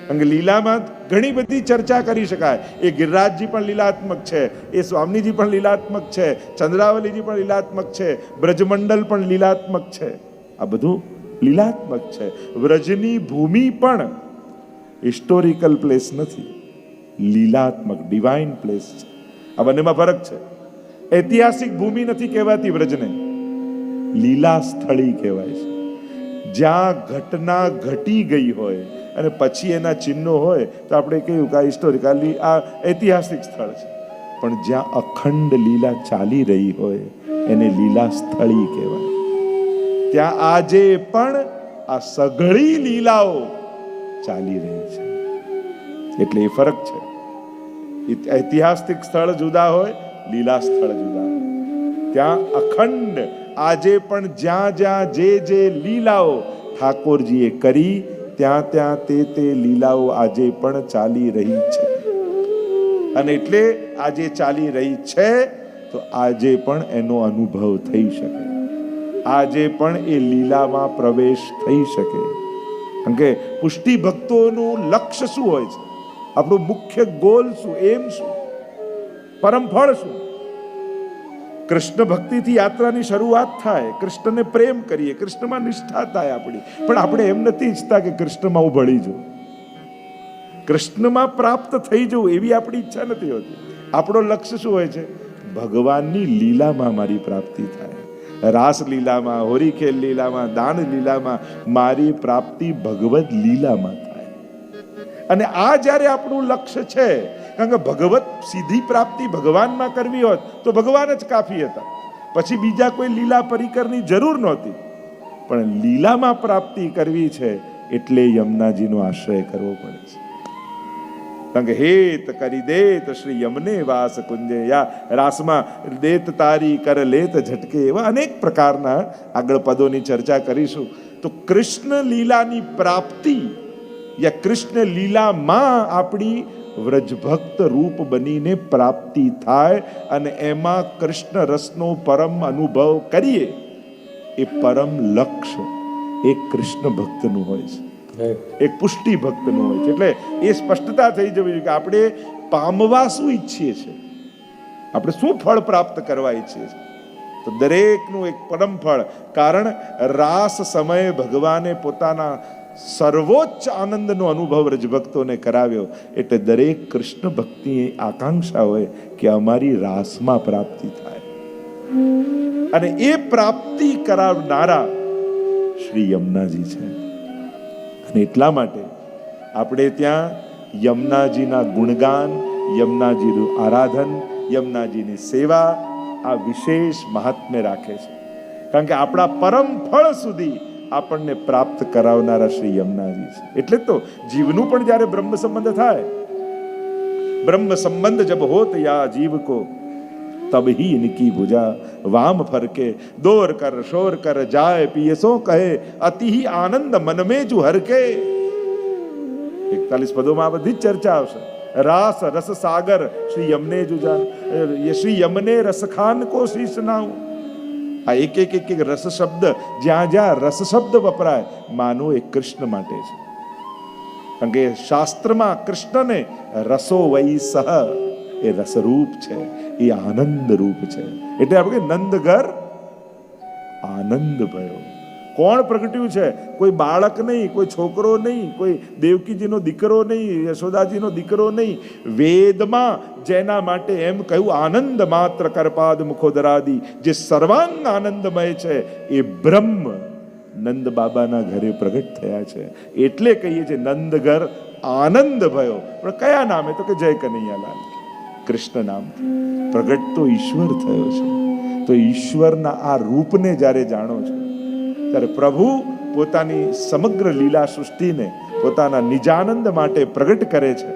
કારણ કે લીલામાં ઘણી બધી ચર્ચા કરી શકાય. એ ગિરિરાજજી પણ લીલાત્મક છે, એ સ્વામીજી પણ લીલાત્મક છે, ચંદ્રાવલીજી પણ લીલાત્મક છે, બ્રજમંડલ પણ લીલાત્મક છે. આ બધું લીલાત્મક છે. વ્રજની ભૂમિ પણ હિસ્ટોરિકલ પ્લેસ નથી, લીલાત્મક ડિવાઇન પ્લેસ છે. આ બંનેમાં ફરક છે. ઐતિહાસિક ભૂમિ નથી કહેવાતી વ્રજને, લીલા સ્થળી કહેવાય છે. જ્યાં ઘટના ઘટી ગઈ હોય અને પછી એના ચિહ્નો હોય તો આપણે કહ્યું કે આ હિસ્ટોરિકલી આ ઐતિહાસિક સ્થળ છે. પણ જ્યાં અખંડ લીલા ચાલી રહી હોય એને લીલા સ્થળી કહેવાય. ત્યાં આજે પણ આ સઘળી લીલાઓ ચાલી રહી છે. એટલે એ ફરક છે. ઐતિહાસિક સ્થળ જુદા હોય, લીલા સ્થળ જુદા હોય. ત્યાં અખંડ આજે પણ જ્યાં જ્યાં જે લીલાઓ ઠાકોરજીએ કરી ત્યાં ત્યાં તે લીલાઓ આજે પણ ચાલી રહી છે. અને એટલે આજે ચાલી રહી છે તો આજે પણ એનો અનુભવ થઈ શકે, આજે પણ એ લીલામાં પ્રવેશ થઈ શકે. કારણ કે પુષ્ટિ ભક્તોનું લક્ષ્ય શું હોય છે? આપણું મુખ્ય ગોલ શું, એમ શું, પરમ ફળ શું? કૃષ્ણ ભક્તિથી યાત્રાની શરૂઆત થાય, કૃષ્ણને પ્રેમ કરીએ, કૃષ્ણમાં નિષ્ઠા થાય આપણી. પણ આપણે એમ નથી ઈચ્છતા કે કૃષ્ણમાં હું ભળી જાઉં, કૃષ્ણમાં પ્રાપ્ત થઈ જવું, એવી આપણી ઈચ્છા નથી હોતી. આપણો લક્ષ્ય શું હોય છે? ભગવાનની લીલામાં મારી પ્રાપ્તિ થાય. રાસ લીલામાં, હોરીખેલ લીલામાં, દાન લીલામાં મારી પ્રાપ્તિ ભગવદ લીલામાં થાય. અને આ જ્યારે આપણું લક્ષ્ય છે, કારણ કે ભગવત સીધી પ્રાપ્તિ ભગવાનમાં કરવી હોત તો ભગવાન જ કાફી હતા, પછી બીજા કોઈ લીલા પરિકરની જરૂર નહોતી. પણ લીલામાં પ્રાપ્તિ કરવી છે એટલે યમુનાજીનો આશ્રય કરવો પડે છે. કારણ કે હેત કરી દેત શ્રી યમને વાસ કુંજે, યા રાસમાં દેત તારી કર લેત ઝટકે, એવા અનેક પ્રકારના આગળ પદોની ચર્ચા કરીશું. તો કૃષ્ણ લીલાની પ્રાપ્તિ યા કૃષ્ણ લીલામાં આપણી વ્રજભક્ત રૂપ બનીને પ્રાપ્તિ થાય અને એમાં કૃષ્ણ રસનો પરમ અનુભવ કરીએ, એ પરમ લક્ષ્ય એક કૃષ્ણ ભક્તનું હોય છે, એક પુષ્ટિ ભક્તનું હોય છે. એટલે એ સ્પષ્ટતા થઈ જવી જોઈએ કે આપણે પામવા શું ઈચ્છીએ છીએ, આપણે શું ફળ પ્રાપ્ત કરવા ઈચ્છીએ છીએ. તો દરેકનું એક પરમ ફળ, કારણ રાસ સમયે ભગવાને પોતાના સર્વોચ્ચ આનંદનો અનુભવ રજભક્તોને કરાવ્યો. એટલે દરેક કૃષ્ણ ભક્તિની આકાંક્ષા હોય કે અમારી રાસમાં પ્રાપ્તિ થાય. અને એ પ્રાપ્તિ કરાવનારા શ્રી યમુનાજી છે. અને એટલા માટે આપણે ત્યાં યમુનાજીના ગુણગાન, યમુનાજીનું આરાધન, યમુનાજીની સેવા આ વિશેષ મહાત્મ્ય રાખે છે. કારણ કે આપણા પરમ ફળ સુધી આપણને પ્રાપ્ત કરાવનારા શ્રી યમુનાજી છે. એટલે તો જીવનું પણ જ્યારે બ્રહ્મ સંબંધ થાય, બ્રહ્મ સંબંધ જબ હોત યા જીવ કો તબ ही इनकी भुजा वाम फरके, दौर कर शोर कर जाए पियसो कहे, अति ही आनंद मन में जू हरके. 41 પદોમાં આ બધી ચર્ચા આવશે. રાસ રસ સાગર શ્રી યમને જુજાન, શ્રી યમને રસખાન કો શીશ નાઉ. આ એક રસ શબ્દ, જ્યાં જ્યાં રસ શબ્દ વપરાય માનો એ કૃષ્ણ માટે છે. કારણ કે શાસ્ત્રમાં કૃષ્ણને રસો વૈ સહ, એ રસરૂપ છે, એ આનંદ રૂપ છે. એટલે આપણે નંદઘર આનંદ ભયો. કોણ પ્રગટ્યું છે? કોઈ બાળક નહીં, કોઈ છોકરો નહીં, કોઈ દેવકીજીનો દીકરો નહીં, યશોદાજીનો દીકરો નહીં. વેદમાં જેના માટે એમ કહ્યું આનંદ માત્ર કરપાદ મુખોદરાદી, જે સર્વાંગ આનંદમય છે એ બ્રહ્મ નંદ બાબાના ઘરે પ્રગટ થયા છે. એટલે કહીએ છીએ નંદઘર આનંદ ભયો. પણ કયા નામે? તો કે જય કનૈયાલાલ, કૃષ્ણ નામ પ્રગટ તો ઈશ્વર થયો છે. તો ઈશ્વરના આ રૂપને જ્યારે જાણો છો ત્યારે પ્રભુ પોતાની સમગ્ર લીલા સૃષ્ટિને પોતાના નિજાનંદ માટે પ્રગટ કરે છે.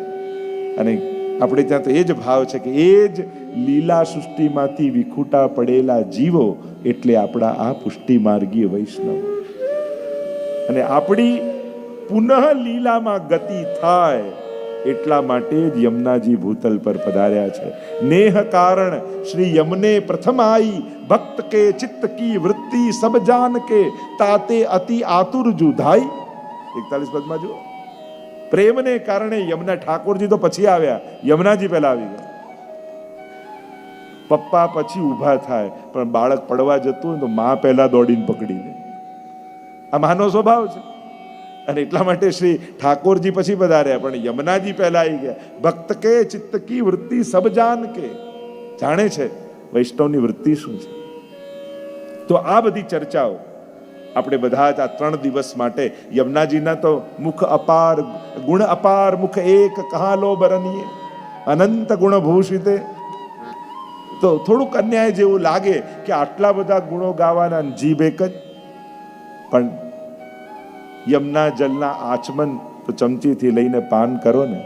અને આપણે ત્યાં તો એ જ ભાવ છે કે એ જ લીલા સૃષ્ટિમાંથી વિખૂટા પડેલા જીવો એટલે આપણા આ પુષ્ટિ માર્ગીય વૈષ્ણવ. અને આપણી પુનઃ લીલામાં ગતિ થાય એટલા માટે જ યમુનાજી ભૂતલ પર પધાર્યા છે. નેહ કારણ શ્રી યમને પ્રથમ આઈ, ભક્ત કે ચિત્ત કી વૃત્તિ સબ જાન કે, તાતે અતિ આતુર જુધાઈ. 41 પદમાં જુઓ, પ્રેમને કારણે યમુના, ઠાકોરજી તો પછી આવ્યા, યમુનાજી પહેલા આવી ગયા. પપ્પા પછી ઊભા થાય, પણ બાળક પડવા જતું હોય તો માં પહેલા દોડીને પકડી લે. આ માનો સ્વભાવ છે. અને એટલા માટે શ્રી ઠાકોરજી પછી પધાર્યા, પણ યમુનાજી પહેલા આવી ગયા. ભક્ત કે ચિત્ત કી વૃત્તિ સબ જાન કે, જાણે છે વૈષ્ણવની વૃત્તિ શું છે. તો આ બધી ચર્ચાઓ આપણે બધા જ આ 3 દિવસ માટે, યમુનાજીના તો મુખ અપાર, ગુણ અપાર, મુખ એક કહા લો બરનીએ, અનંત ગુણ ભૂષિતે. તો થોડુંક અન્યાય જેવું લાગે કે આટલા બધા ગુણો ગાવાના, જીભ એક જ. પણ યમુના જલના આચમન તો ચમચીથી લઈને પાન કરો ને,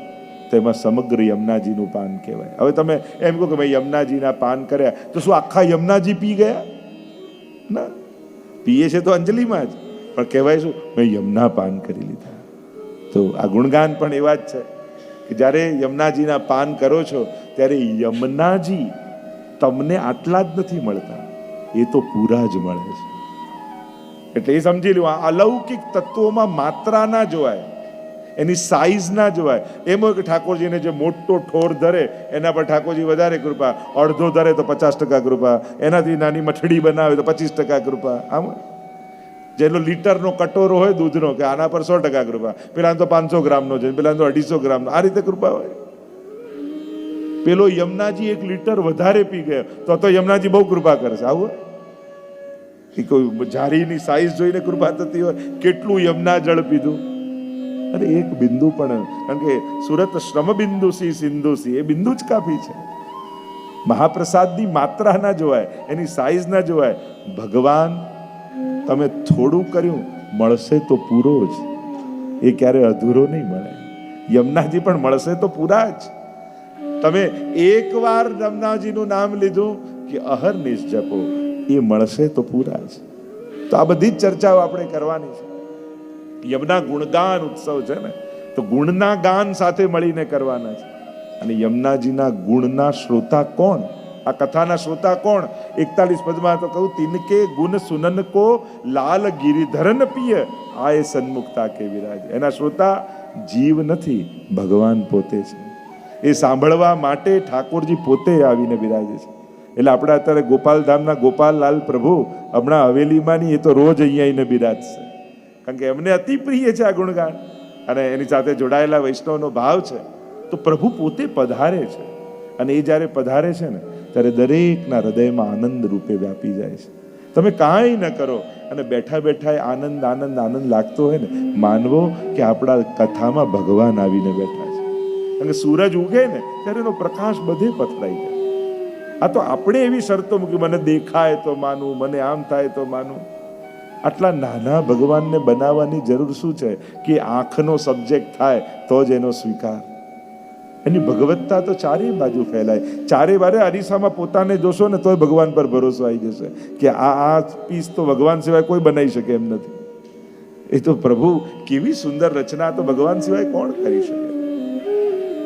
તેમાં સમગ્ર યમુનાજીનું પાન કહેવાય. હવે તમે એમ કહો કે ભાઈ યમુનાજીના પાન કર્યા તો શું આખા યમુનાજી પી ગયા? ના, પીએ છે તો અંજલિમાં જ, પણ કહેવાય શું, મેં યમુના પાન કરી લીધા. તો આ ગુણગાન પણ એવા જ છે કે જ્યારે યમુનાજીના પાન કરો છો ત્યારે યમુનાજી તમને આટલા જ નથી મળતા, એ તો પૂરા જ મળે છે. એટલે એ સમજી લો, આ અલૌકિક તત્વોમાં માત્રા ના જોવાય, એની સાઈઝ ના જોવાય. એમ હોય કે ઠાકોરજીને જે મોટો ઠોર ધરે એના પર ઠાકોરજી વધારે કૃપા, અડધો ધરે તો 50% કૃપા, એનાથી નાની મઠડી બનાવે તો 25% કૃપા. આમ જેનો લીટરનો કટોરો હોય દૂધનો, કે આના પર 100% કૃપા, પેલા તો 500 ગ્રામનો છે, પેલા તો 250 ગ્રામનો, આ રીતે કૃપા હોય. પેલો યમુનાજી 1 લીટર વધારે પી ગયો તો યમુનાજી બહુ કૃપા કરશે. આવું કોઈ જારીની સાઈઝ જોઈને કૃપા થતી હોય, કેટલું યમુના જળ પીધું. અરે એક બિંદુ પણ, કારણ કે સુરત શ્રમ બિંદુ સી સિંધુ સી, એ બિંદુ જ કાફી છે. મહાપ્રસાદની માત્રા ના જોવાય, એની સાઈઝ ના જોવાય. ભગવાન તમે થોડું કર્યું, મળશે તો પૂરો જ, એ ક્યારે અધૂરો નહીં મળે. યમુનાજી પણ મળશે તો પૂરા જ. તમે એકવાર યમુનાજીનું નામ લીધું કે અહર્નિશ જપો, એ મળશે તો પૂરા જ. તો આ બધી જ ચર્ચાઓ આપણે કરવાની છે. યમુના ગુણગાન ઉત્સવ છે ને, તો ગુણના ગાન સાથે મળીને કરવાના છે. અને યમુનાજીના ગુણના શ્રોતા કોણ? આ કથાના શ્રોતા કોણ? 41 પદમાં તો કહું, તિનકે ગુણ સુનન કો લાલ ગિરિધરન પિય આય સન્મુખતા કે વિરાજ. એના શ્રોતા જીવ નથી, ભગવાન પોતે છે. એ સાંભળવા માટે ઠાકોરજી પોતે આવીને બિરાજે છે. એટલે આપણે અત્યારે ગોપાલધામના ગોપાલલાલ પ્રભુ હમણાં હવેલીમાં નહીં, એ તો રોજ અહીંયા આવીને બિરાજશે. કારણ કે એમને અતિ પ્રિય છે આ ગુણગાન, અને એની સાથે જોડાયેલા વૈષ્ણવનો ભાવ છે. તો પ્રભુ પોતે પધારે છે, અને એ જ્યારે પધારે છે ને, ત્યારે દરેકના હૃદયમાં આનંદ રૂપે વ્યાપી જાય છે. તમે કાંઈ ન કરો અને બેઠા બેઠા આનંદ આનંદ આનંદ લાગતો હોય ને, માનવો કે આપણા કથામાં ભગવાન આવીને બેઠા છે. કારણ કે સૂરજ ઉગે ને ત્યારે એનો પ્રકાશ બધે પથરાઈ જાય. આ તો આપણે એવી શરતો મૂકી, મને દેખાય તો માનું, મને આમ થાય તો માનું. આટલા નાના ભગવાનને બનાવવાની જરૂર શું છે કે આંખનો સબ્જેક્ટ થાય તો જ એનો સ્વીકાર. એની ભગવત્તા તો ચારે બાજુ ફેલાય. ચારે બારે અરીસામાં પોતાને જોશો ને તોય ભગવાન પર ભરોસો આવી જશે કે આ પીસ તો ભગવાન સિવાય કોઈ બનાવી શકે એમ નથી. એ તો પ્રભુ કેવી સુંદર રચના તો ભગવાન સિવાય કોણ કરી શકે.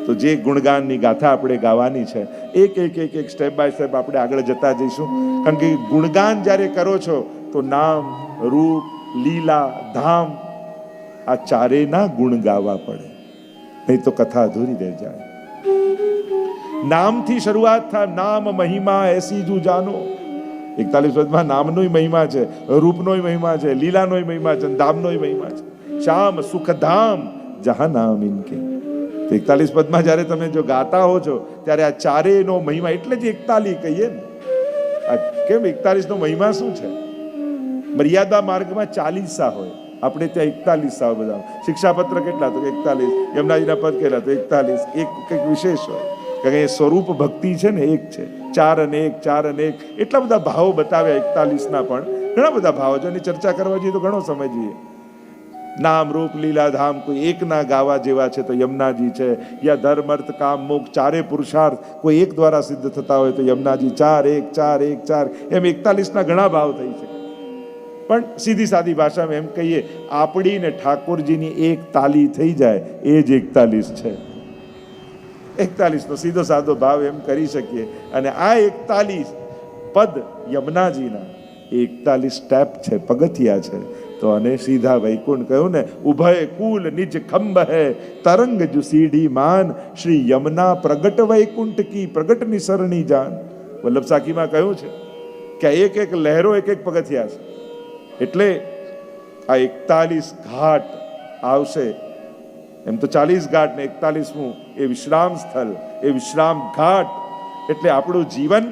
તો જે ગુણગાનની ગાથા આપણે ગાવાની છે, એક એક એક એક સ્ટેપ બાય સ્ટેપ આપણે આગળ જતા જઈશું. કારણ કે ગુણગાન જ્યારે કરો છો તો નામ, રૂપ, લીલા, ધામ, આ ચારેયના ગુણ ગાવા પડે, નહીં તો કથા અધૂરી રહી જાય. નામથી શરૂઆત થાય. નામ મહિમા એસી જુ જાનો. 41 પદમાં નામનોય મહિમા છે, રૂપનોય મહિમા છે, લીલાનોય મહિમા છે, ધામનોય મહિમા છે. શ્યામ સુખધામ જહાં નામ ઇનકે. 41 પદમાં જ્યારે તમે જો ગાતા હો છો ત્યારે આ ચારેયનો મહિમા, એટલે જ 41 કહીએ ને. આ કેમ 41 નો મહિમા શું છે? મર્યાદા માર્ગમાં 40 હોય, આપણે ત્યાં 41 આવે. બધા શિક્ષાપત્ર કેટલા? તો 41. યમુનાજીના પદ કેટલા? તો 41. એક કંઈક વિશેષ હોય, કારણ કે સ્વરૂપ ભક્તિ છે ને એક છે. 4 અને 1, 4 અને 1, એટલા બધા ભાવો બતાવ્યા 41ના. પણ ઘણા બધા ભાવો છે, એની ચર્ચા કરવા જઈએ તો ઘણો સમય જોઈએ. નામ, રૂપ, લીલા, ધામ કોઈ એક ના ગાવા જેવા છે તો યમુનાજી છે. યા ધર્મ, અર્થ, કામ, મોક્ષ ચારે પુરુષાર્થ કોઈ એક દ્વારા સિદ્ધ થતા હોય તો યમુનાજી. 4 1 4 1 4, એમ 41ના ઘણા ભાવ થઈ છે. પણ સીધી સાદી ભાષામાં એમ કહીએ, આપણી ને ઠાકોરજીની એક તાલી થઈ જાય એ જ 41 છે. 41નો સીધો સાદો ભાવ એમ કરી શકીએ. અને આ 41 પદ યમુનાજીના 41 સ્ટેપ છે, પગથિયા છે. તો અને સીધા વૈકુંઠ કહ્યું ને, ઉભય કુલ નિજ ખંભ હે તરંગ જુ સીઢી માન, શ્રી યમુના પ્રગટ વૈકુંઠ કી પ્રગટ નિસરણી જાન. વલ્લભ સાખીમાં કહ્યું છે કે એક એક લહેરો એક એક પગથિયા છે. એટલે આ 41 ઘાટ આવશે, એમ તો 40 ઘાટ ને 41મું એ વિશ્રામ સ્થળ, એ વિશ્રામ ઘાટ. એટલે આપણું જીવન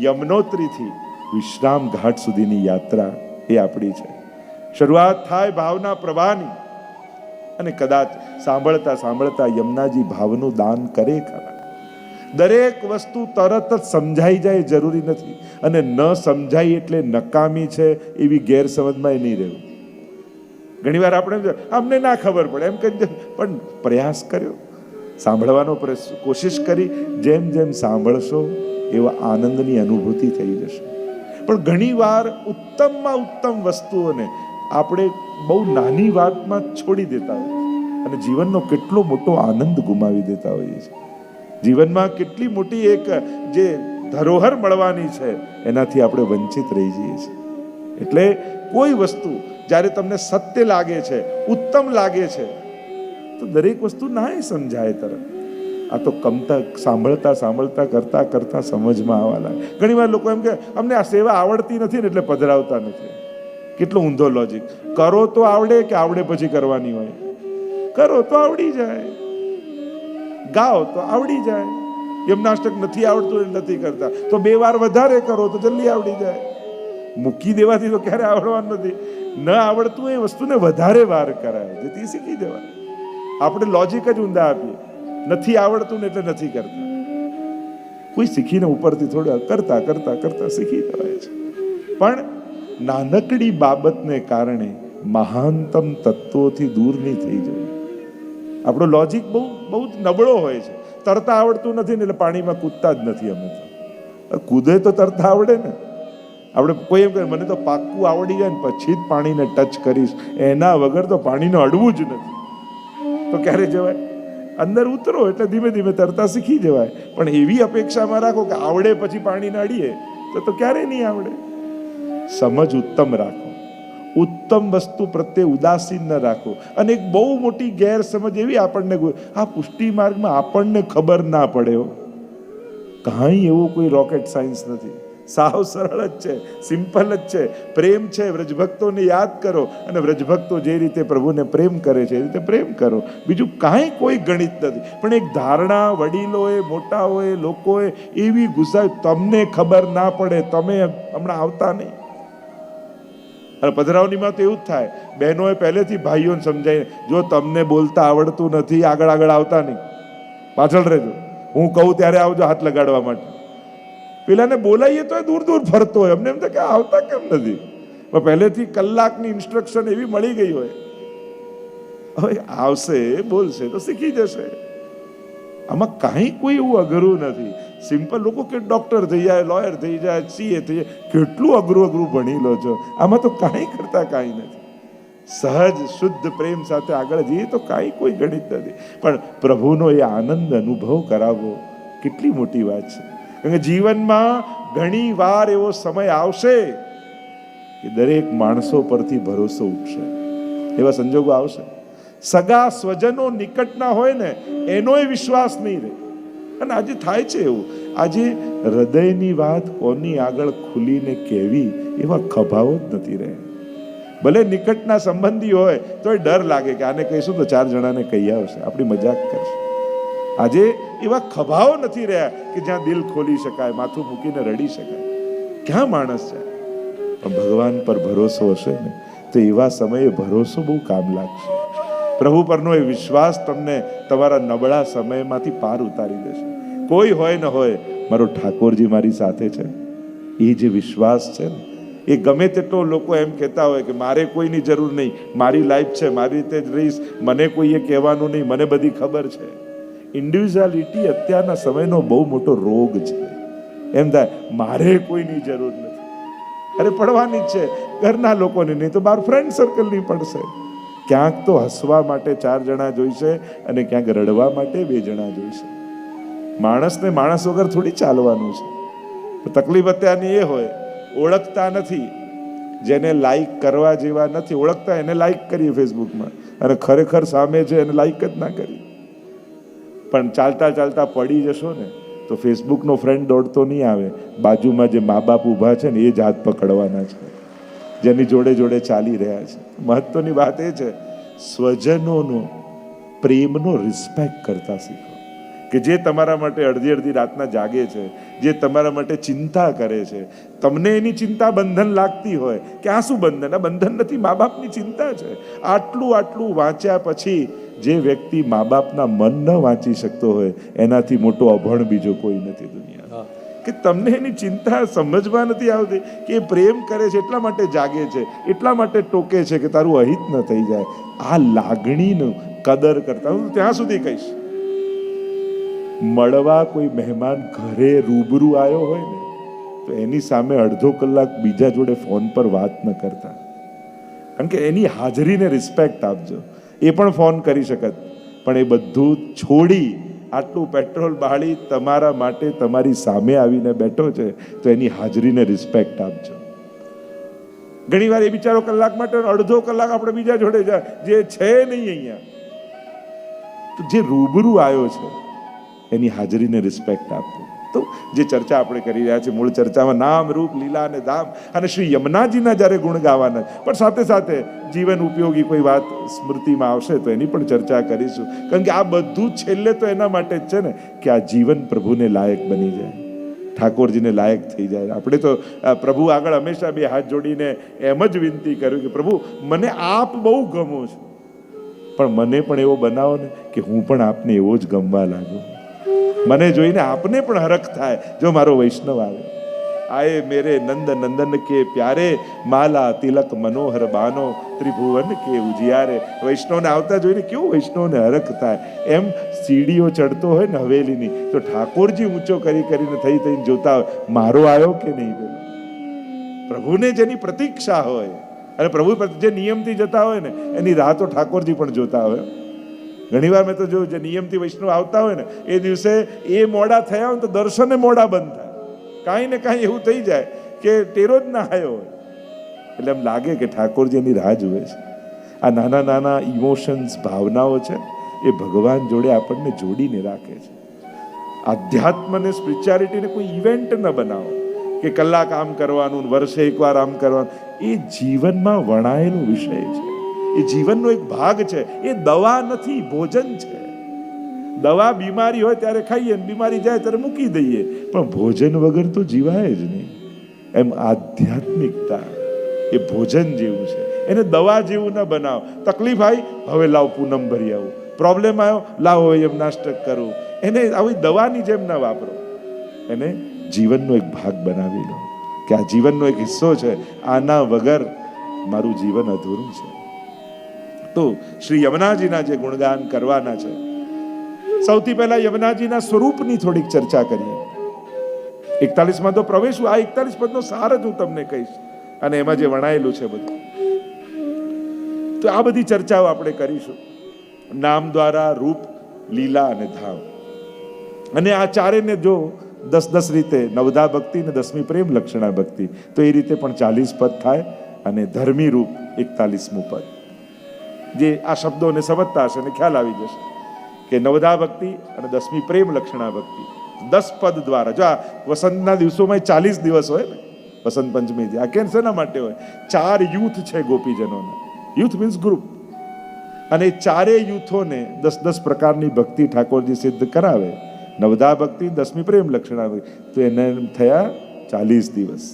યમનોત્રીથી વિશ્રામ ઘાટ સુધીની યાત્રા એ આપણી છે. શરૂઆત થાય ભાવના પ્રવાહની, અને કદાચ સાંભળતા સાંભળતા યમુનાજી ભાવનું દાન કરે ખરા. દરેક વસ્તુ તરત જ સમજાઈ જાય જરૂરી નથી, અને ન સમજાય એટલે નકામી છે એવી ગેરસમજમાં નહીં રહેવું. ઘણીવાર આપણે અમને ના ખબર પડે એમ કહી, પણ પ્રયાસ કર્યો, સાંભળવાનો કોશિશ કરી, જેમ જેમ સાંભળશો એવા આનંદની અનુભૂતિ થઈ જશે. પણ ઘણીવાર ઉત્તમમાં ઉત્તમ વસ્તુઓને આપણે બહુ નાની વાતમાં છોડી દેતા હોઈએ અને જીવનનો કેટલો મોટો આનંદ ગુમાવી દેતા હોઈએ છીએ. જીવનમાં કેટલી મોટી એક જે ધરોહર મળવાની છે એનાથી આપણે વંચિત રહી જઈએ છીએ. એટલે કોઈ વસ્તુ જ્યારે તમને સત્ય લાગે છે, ઉત્તમ લાગે છે, તો દરેક વસ્તુ ના સમજાય તરત. આ તો સાંભળતા સાંભળતા કરતા કરતા સમજમાં આવવા લાગે. ઘણી વાર લોકો એમ કે અમને આ સેવા આવડતી નથી ને એટલે પધરાવતા નથી. કેટલો ઊંધો લોજિક. કરો તો આવડે કે આવડે પછી કરવાની હોય? કરો તો આવડી જાય, ગાઓ તો આવડી જાય. યમનાષ્ટક નથી આવડતું એટલે નથી કરતા, તો 2 વાર વધારે કરો તો જલ્દી આવડી જાય. મૂકી દેવાથી તો ક્યારે આવડવાનું નથી. ન આવડતું એ વસ્તુને વધારે વાર કરાય જેથી શીખી જવાય. આપણે લોજિક જ ઊંધા આપીએ, નથી આવડતું ને એટલે નથી કરતા. કોઈ શીખીને ઉપરથી થોડું કરતા કરતા કરતા શીખી જવાય છે. પણ નાનકડી બાબતને કારણે મહાનતમ તત્વોથી દૂર નહીં થઈ જવું. આપણો લોજિક બહુ બહુ જ નબળો હોય છે. તરતા આવડતું નથી ને એટલે પાણીમાં કૂદતા જ નથી. અમે તો કૂદે તો તરતા આવડે ને. આપણે કોઈ એમ કહે મને તો પાક્કું આવડી જાય ને પછી જ પાણીને ટચ કરીશ, એના વગર તો પાણીને અડવું જ નથી, તો ક્યારે જવાય? અંદર ઉતરો એટલે ધીમે ધીમે તરતા શીખી જવાય. પણ એવી અપેક્ષામાં રાખો કે આવડે પછી પાણીને અડીએ તો ક્યારેય નહીં આવડે. સમજ ઉત્તમ રાખો, ઉત્તમ વસ્તુ પ્રત્યે ઉદાસીન ન રાખો. અને એક બહુ મોટી ગેરસમજ એવી આપણને, આ પુષ્ટિ માર્ગમાં આપણને ખબર ના પડે. કાંઈ એવું કોઈ રોકેટ સાયન્સ નથી. સાવ સરળ જ છે, સિમ્પલ જ છે. પ્રેમ છે, વ્રજભક્તોને યાદ કરો અને વ્રજભક્તો જે રીતે પ્રભુને પ્રેમ કરે છે એ રીતે પ્રેમ કરો. બીજું કાંઈ કોઈ ગણિત નથી. પણ એક ધારણા વડીલોએ, મોટાઓએ, લોકોએ એવી ગુસાવી, તમને ખબર ના પડે, તમે હમણાં આવતા નહીં. અને પધરાવણીમાં તો એવું જ થાય. બહેનોએ પહેલેથી ભાઈઓને સમજાવીને, જો તમને બોલતા આવડતું નથી, આગળ આગળ આવતા નહીં, પાછળ રહેજો. હું કહું ત્યારે આવજો હાથ લગાડવા માટે. પેલાને બોલાવીએ તો દૂર દૂર ફરતો હોય. અમને એમ થાય કે આવતા કેમ નથી? પણ પહેલેથી કલાકની ઇન્સ્ટ્રક્શન એવી મળી ગઈ હોય, હવે આવશે, બોલશે તો શીખી જશે. આમાં કાંઈ કોઈ એવું અઘરું નથી. સિમ્પલ. લોકો કે ડોક્ટર થઈ જાય, લોયર થઈ જાય, સીએ થઈ જાય, કેટલું અઘરું અઘરું ભણી લો છો. આમાં તો કાંઈ કરતા કાંઈ નથી. સહજ શુદ્ધ પ્રેમ સાથે આગળ જઈએ તો કાંઈ કોઈ ગણિત નથી. પણ પ્રભુનો એ આનંદ અનુભવ કરાવવો કેટલી મોટી વાત છે. કારણ કે જીવનમાં ઘણી વાર એવો સમય આવશે કે દરેક માણસો પરથી ભરોસો ઉઠશે. એવા સંજોગો આવશે. સગા સ્વજનો નિકટના હોય ને એનોય વિશ્વાસ નહીં રહે. અને આજે થાય છે એવું. આજે હૃદયની વાત કોની આગળ ખુલીને કહેવી એવા ખભાઓ જ નથી રહે. ભલે નિકટના સંબંધી હોય તો એ ડર લાગે કે આને કહીશું તો 4 જણાને કહી આવશે, આપણી મજાક કરશે. આજે એવા ખભાઓ નથી રહ્યા કે જ્યાં દિલ ખોલી શકાય, માથું મૂકીને રડી શકાય. ક્યાં માણસ છે? પણ ભગવાન પર ભરોસો હશે ને તો એવા સમયે ભરોસો બહુ કામ લાગશે. પ્રભુ પરનો એ વિશ્વાસ તમને તમારા નબળા સમયમાંથી પાર ઉતારી દેશે. કોઈ હોય ન હોય, મારો ઠાકોરજી મારી સાથે છે, એ જે વિશ્વાસ છે ને, એ ગમે તેટલો લોકો એમ કહેતા હોય કે મારે કોઈની જરૂર નહીં, મારી લાઈફ છે, મારી રીતે જ રહીશ, મને કોઈએ કહેવાનું નહીં, મને બધી ખબર છે. ઇન્ડિવિજ્યુઆલિટી અત્યારના સમયનો બહુ મોટો રોગ છે. એમ થાય મારે કોઈની જરૂર નથી. અરે પડવાની જ છે, ઘરના લોકોની નહીં તો બહાર ફ્રેન્ડ સર્કલની પડશે. ક્યાંક તો હસવા માટે 4 જણા જોઈશે અને ક્યાંક રડવા માટે 2 જણા જોઈશે. માણસને માણસ વગર થોડી ચાલવાનું છે. તકલીફ અત્યારની એ હોય, ઓળખતા નથી જેને લાઈક કરવા જેવા નથી ઓળખતા એને લાઈક કરીએ ફેસબુકમાં, અને ખરેખર સામે છે એને લાઈક જ ના કરીએ. પણ ચાલતા ચાલતા પડી જશો ને તો ફેસબુકનો ફ્રેન્ડ દોડતો નહીં આવે, બાજુમાં જે મા બાપ ઊભા છે ને એ જ હાથ પકડવાના છે, જેની જોડે જોડે ચાલી રહ્યા છે. મહત્વની વાત એ છે, સ્વજનોનો પ્રેમનો રિસ્પેક્ટ કરતા શીખો, કે જે તમારા માટે અડધી અડધી રાતના જાગે છે, જે તમારા માટે ચિંતા કરે છે. તમને એની ચિંતા બંધન લાગતી હોય કે આ શું બંધન? આ બંધન નથી, મા બાપની ચિંતા છે. આટલું આટલું વાંચ્યા પછી જે વ્યક્તિ મા બાપના મન ન વાંચી શકતો હોય એનાથી મોટો અભણ બીજો કોઈ નથી દુનિયામાં. કે તમને એની ચિંતા સમજવા નથી આવતી કે એ પ્રેમ કરે છે એટલા માટે જાગે છે, એટલા માટે ટોકે છે કે તારું અહિત ન થઈ જાય. આ લાગણીનું કદર કરતા હું ત્યાં સુધી કહીશ, મળવા કોઈ મહેમાન ઘરે રૂબરૂ આવ્યો હોય ને તો એની સામે અડધો કલાક બીજા જોડે ફોન પર વાત ન કરતા, કારણ કે એની હાજરીને રિસ્પેક્ટ આપજો. એ પણ ફોન કરી શકત, પણ એ બધું છોડી આટલું પેટ્રોલ બાળી તમારા માટે તમારી સામે આવીને બેઠો છે તો એની હાજરીને રિસ્પેક્ટ આપજો. ઘણીવાર એ બિચારો કલાક માટે અડધો કલાક આપણે બીજા જોડે જાય, જે છે નહીં અહીંયા, તો જે રૂબરૂ આવ્યો છે એની હાજરીને રિસ્પેક્ટ આપો. તો જે ચર્ચા આપણે કરી રહ્યા છીએ, મૂળ ચર્ચામાં નામ, રૂપ, લીલા અને ધામ અને શ્રી યમુનાજીના જ્યારે ગુણ ગાવાના, પણ સાથે સાથે જીવન ઉપયોગી કોઈ વાત સ્મૃતિમાં આવશે તો એની પણ ચર્ચા કરીશું. કારણ કે આ બધું છેલ્લે તો એના માટે જ છે ને કે આ જીવન પ્રભુને લાયક બની જાય, ઠાકોરજીને લાયક થઈ જાય. આપણે તો પ્રભુ આગળ હંમેશા બે હાથ જોડીને એમ જ વિનંતી કર્યું કે પ્રભુ મને આપ બહુ ગમો છો, પણ મને પણ એવો બનાવો ને કે હું પણ આપને એવો જ ગમવા લાગુ. મને જોઈને આપને પણ હરખ થાય જો મારો વૈષ્ણવ આવે. આયે મેરે નંદ નંદન કે પ્યારે, માલા તિલક મનોહર બાનો, ત્રિભુવન કે ઉજિયારે. વૈષ્ણવને આવતા જોઈને કેવું વૈષ્ણવને હરખ થાય. એમ સીડીઓ ચડતો હોય ને હવેલીની તો ઠાકોરજી ઊંચો કરી કરીને થઈને જોતા હોય મારો આવ્યો કે નહીં. પ્રભુને જેની પ્રતીક્ષા હોય અને પ્રભુ જે નિયમથી જતા હોય ને એની રાહ તો ઠાકોરજી પણ જોતા હોય. ઘણીવાર મેં તો જોયું, જે નિયમથી વૈષ્ણવ આવતા હોય ને એ દિવસે એ મોડા થયા હોય તો દર્શને મોડા બંધ થાય. કાંઈ ને કાંઈ એવું થઈ જાય કે ટેરો જ ના આવ્યો હોય, એટલે એમ લાગે કે ઠાકોરજી એની રાહ જુએ છે. આ નાના નાના ઇમોશન્સ, ભાવનાઓ છે એ ભગવાન જોડે આપણને જોડીને રાખે છે. આધ્યાત્મને, સ્પિરિચ્યુઆલિટીને કોઈ ઇવેન્ટ ન બનાવો કે કલાક આમ કરવાનું, વર્ષે એકવાર આમ કરવાનું. એ જીવનમાં વણાયેલો વિષય છે, એ જીવનનો એક ભાગ છે. એ દવા નથી, ભોજન છે. દવા બીમારી હોય ત્યારે ખાઈએ, બીમારી જાય ત્યારે મૂકી દઈએ, પણ ભોજન વગર તો જીવાય જ નહીં. એમ આધ્યાત્મિકતા એ ભોજન જેવું છે, એને દવા જેવું ન બનાવો. તકલીફ આવી, હવે લાવ પૂનમ ભરી આવું. પ્રોબ્લેમ આવ્યો, લાવો એમ નાસ્ટક કરું. એને આવી દવાની જેમ ના વાપરો, એને જીવનનો એક ભાગ બનાવી લો કે આ જીવનનો એક હિસ્સો છે, આના વગર મારું જીવન અધૂરું છે. તો શ્રી યમુનાજીના જે ગુણગાન કરવાના છે, સૌથી પહેલા યમુનાજીના સ્વરૂપની થોડીક ચર્ચા કરીએ. 41માં તો પ્રવેશું, આ 41 પદનો સાર જ હું તમને કહીશ અને એમાં જે વણાયેલું છે બધું. તો આ બધી ચર્ચાઓ આપણે કરીશું, નામ દ્વારા, રૂપ, લીલા અને ધામ. અને આ ચારેને જો 10-10 રીતે, નવધા ભક્તિ ને 10મી પ્રેમ લક્ષણા ભક્તિ, તો એ રીતે પણ 40 પદ થાય. અને ધર્મી રૂપ 41મું પદ. જે આ શબ્દોને સમજતા હશે ને ખ્યાલ આવી જશે કે નવધા ભક્તિ અને 10મી પ્રેમ લક્ષણા ભક્તિ 10 પદ દ્વારા. જો આ વસંતના દિવસોમાં 40 દિવસ હોય ને, વસંત પંચમી, આ કેમ શેના માટે હોય? 4 યુથ છે ગોપીજનોના. Youth means group. અને ચારેય યુથોને 10-10 પ્રકારની ભક્તિ ઠાકોરજી સિદ્ધ કરાવે. નવધા ભક્તિ, 10મી પ્રેમ લક્ષણા ભક્તિ, તો એને થયા 40 દિવસ.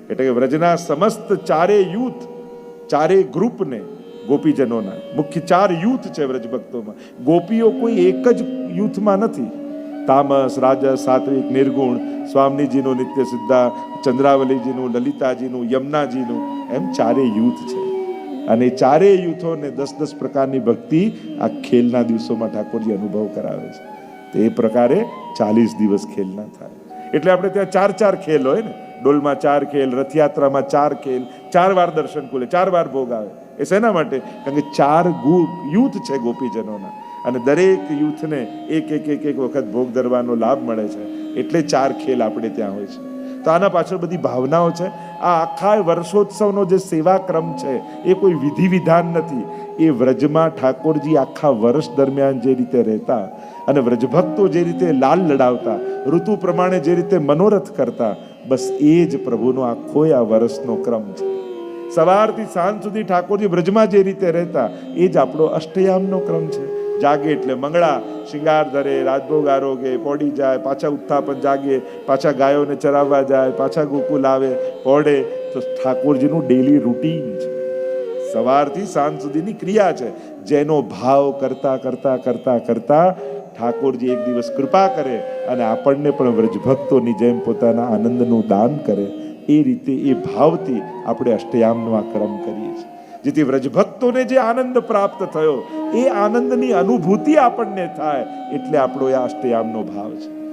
એટલે કે વ્રજના સમસ્ત ચારેય યુથ, ચારેય ગ્રુપને ગોપીજનોના, મુખ્ય 4 યુથ છે વ્રજ ભક્તોમાં. ગોપીઓ કોઈ એક જ યુથમાં નથી. તામસ, રાજસ, સાત્વિક, નિર્ગુણ, સ્વામીજીનું, નિત્ય સિદ્ધા, ચંદ્રાવલીજીનું, લલિતાજીનું, યમુનાજીનું, એમ 4 યુથ છે. અને 4 યુથોને 10-10 પ્રકારની ભક્તિ આ ખેલના દિવસોમાં ઠાકોરજી અનુભવ કરાવે છે. તો એ પ્રકારે 40 દિવસ ખેલના થાય. એટલે આપણે ત્યાં 4 ખેલ હોય ને, ડોલમાં 4 ખેલ, રથયાત્રામાં 4 ખેલ, 4 વાર દર્શન ખુલે, 4 વાર ભોગ આવે. એ શેના માટે? કારણ કે 4 યુથ છે ગોપીજનોના, અને દરેક યુથને એક વખત ભોગ ધરવાનો લાભ મળે છે. એટલે 4 ખેલ આપણે ત્યાં હોય છે. તો આના પાછળ બધી ભાવનાઓ છે. આ આખા વર્ષોત્સવનો જે સેવા ક્રમ છે એ કોઈ વિધિ વિધાન નથી. એ વ્રજમાં ઠાકોરજી આખા વર્ષ દરમિયાન જે રીતે રહેતા અને વ્રજભક્તો જે રીતે લાલ લડાવતા, ઋતુ પ્રમાણે જે રીતે મનોરથ કરતા, બસ એ જ પ્રભુનો આખો આ વર્ષનો ક્રમ છે. સવારથી સાંજ સુધી ઠાકોરજી વ્રજમાં જે રીતે રહેતા એ જ આપણો અષ્ટયામનો ક્રમ છે. જાગે એટલે મંગળા, શિંગાર ધરે, રાજભોગ આરોગે, પોડી જાય, પાછા ઉત્થાપન, જાગે, પાછા ગાયોને ચરાવવા જાય, પાછા ગોકુલ આવે, પોડે. તો ઠાકોરજીનું ડેલી રૂટીન છે, સવારથી સાંજ સુધીની ક્રિયા છે, જેનો ભાવ કરતા કરતા કરતા કરતા ઠાકોરજી એક દિવસ કૃપા કરે અને આપણને પણ વ્રજભક્તોની જેમ પોતાના આનંદનું દાન કરે. એ રીતે એ ભાવથી આપણે અષ્ટયામનો આ ક્રમ કરીએ છીએ, જેથી વ્રજભક્તોને જે આનંદ પ્રાપ્ત થયો એ આનંદની અનુભૂતિ આપણને થાય. એટલે આપણો આ અષ્ટયામનો ભાવ છે.